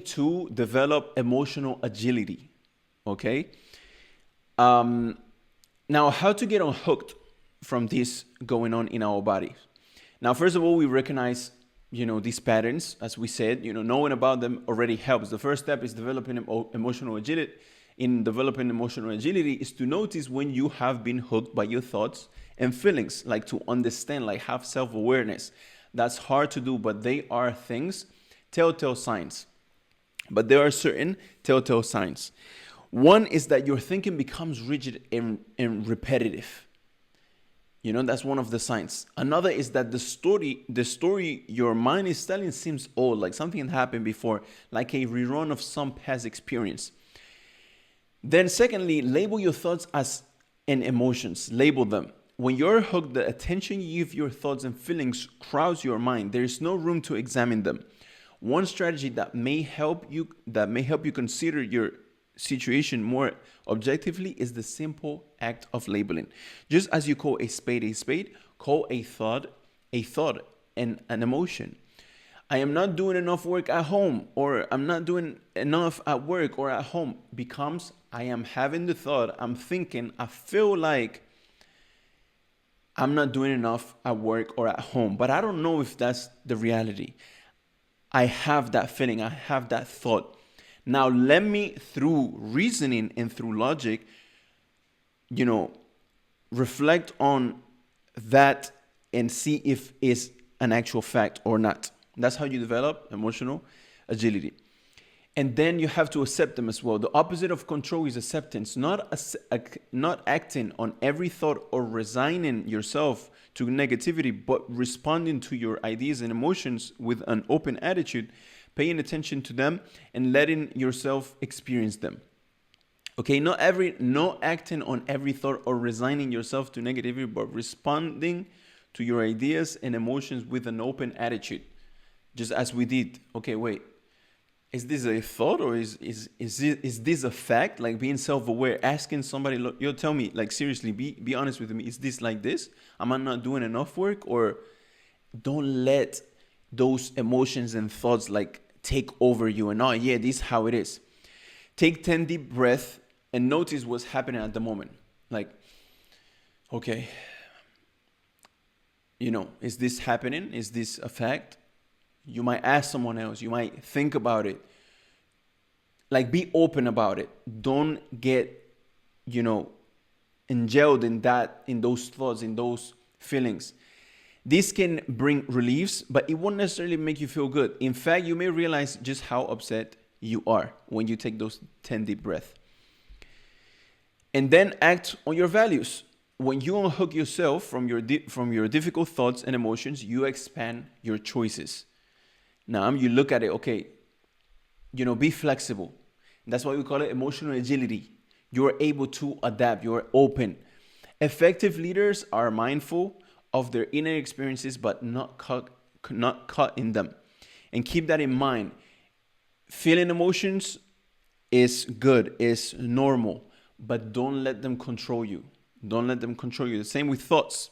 to develop emotional agility. Okay. Now, how to get unhooked from this going on in our bodies? Now, first of all, we recognize, these patterns. As we said, knowing about them already helps. The first step is developing emotional agility. In developing emotional agility is to notice when you have been hooked by your thoughts and feelings, like to understand, like have self-awareness. That's hard to do, but they are things, telltale signs. But there are certain telltale signs. One is that your thinking becomes rigid and repetitive. That's one of the signs. Another is that the story your mind is telling seems old, like something happened before, like a rerun of some past experience. Then secondly, label your thoughts as and emotions. Label them. When you're hooked, the attention you give your thoughts and feelings crowds your mind. There is no room to examine them. One strategy that may help you consider your situation more objectively is the simple act of labeling. Just as you call a spade, call a thought and an emotion. I am not doing enough work at home, or I'm not doing enough at work or at home, becomes I am having the thought, I'm thinking, I feel like I'm not doing enough at work or at home, but I don't know if that's the reality. I have that feeling, I have that thought. Now let me, through reasoning and through logic, reflect on that and see if it's an actual fact or not. That's how you develop emotional agility. And then you have to accept them as well. The opposite of control is acceptance, not acting on every thought or resigning yourself to negativity, but responding to your ideas and emotions with an open attitude, paying attention to them and letting yourself experience them. Okay, not acting on every thought or resigning yourself to negativity, but responding to your ideas and emotions with an open attitude. Just as we did. Okay, wait. Is this a thought, or is this a fact? Like being self-aware, asking somebody, look, yo, tell me, like seriously, be honest with me. Is this like this? Am I not doing enough work? Or don't let those emotions and thoughts like take over you and, oh yeah, this is how it is. Take 10 deep breaths and notice what's happening at the moment. Like, okay, is this happening? Is this a fact? You might ask someone else. You might think about it. Like, be open about it. Don't get, enjailed in those thoughts, in those feelings. This can bring reliefs, but it won't necessarily make you feel good. In fact, you may realize just how upset you are when you take those 10 deep breaths. And then act on your values. When you unhook yourself from your difficult thoughts and emotions, you expand your choices. Now you look at it, okay, be flexible. That's why we call it emotional agility. You're able to adapt, you're open. Effective leaders are mindful of their inner experiences, but not caught in them. And keep that in mind. Feeling emotions is good, is normal, but don't let them control you. Don't let them control you. The same with thoughts.